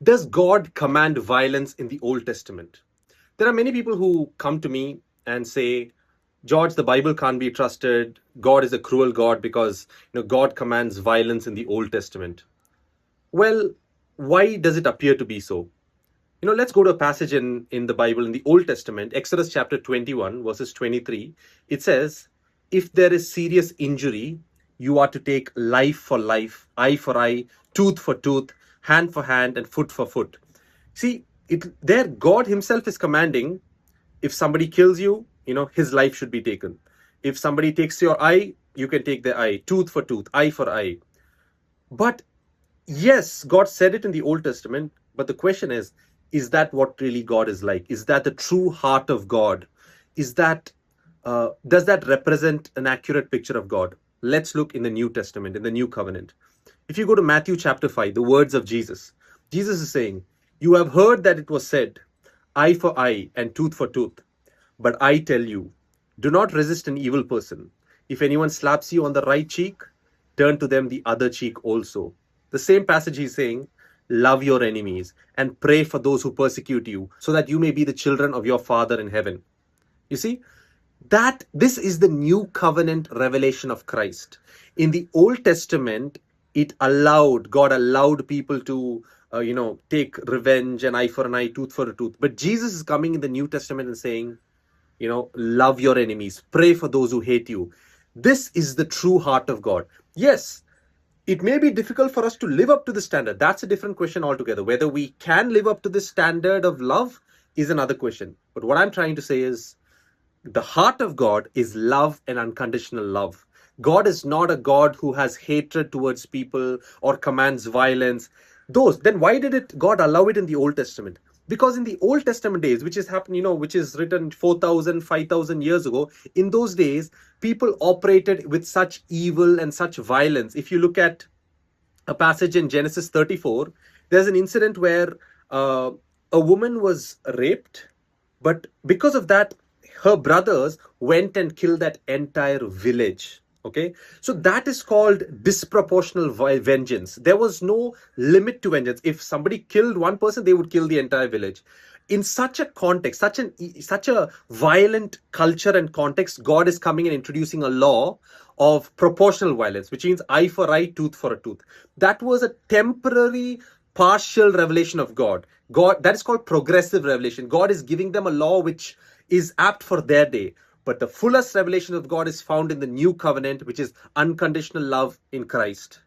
Does God command violence in the Old Testament? There are many people who come to me and say, George, the Bible can't be trusted. God is a cruel God because God commands violence in the Old Testament. Well, why does it appear to be so? Let's go to a passage in the Bible in the Old Testament, Exodus chapter 21, verses 23. It says, if there is serious injury, you are to take life for life, eye for eye, tooth for tooth, hand for hand, and foot for foot. See, there God Himself is commanding, if somebody kills you, his life should be taken. If somebody takes your eye, you can take their eye, tooth for tooth, eye for eye. But yes, God said it in the Old Testament, but the question is that what really God is like? Is that the true heart of God? Is that does that represent an accurate picture of God? Let's look in the New Testament, in the New Covenant. If you go to Matthew chapter 5, the words of Jesus, Jesus is saying, you have heard that it was said, eye for eye and tooth for tooth. But I tell you, do not resist an evil person. If anyone slaps you on the right cheek, turn to them the other cheek also. The same passage he's saying, love your enemies and pray for those who persecute you, so that you may be the children of your Father in heaven. You see, that this is the new covenant revelation of Christ. In the Old Testament, God allowed people to, take revenge, an eye for an eye, tooth for a tooth. But Jesus is coming in the New Testament and saying, love your enemies, pray for those who hate you. This is the true heart of God. Yes, it may be difficult for us to live up to the standard. That's a different question altogether. Whether we can live up to the standard of love is another question. But what I'm trying to say is, the heart of God is love and unconditional love. God is not a God who has hatred towards people or commands violence. Then why did God allow it in the Old Testament? Because in the Old Testament days, which is happened, which is written 4,000, 5,000 years ago, in those days, people operated with such evil and such violence. If you look at a passage in Genesis 34, there's an incident where a woman was raped, but because of that, her brothers went and killed that entire village. Okay, so that is called disproportional vengeance. There was no limit to vengeance. If somebody killed one person, they would kill the entire village. In such a context, such a violent culture and context, God is coming and introducing a law of proportional violence, which means eye for eye, tooth for a tooth. That was a temporary, partial revelation of God. That is called progressive revelation. God is giving them a law which is apt for their day. But the fullest revelation of God is found in the new covenant, which is unconditional love in Christ.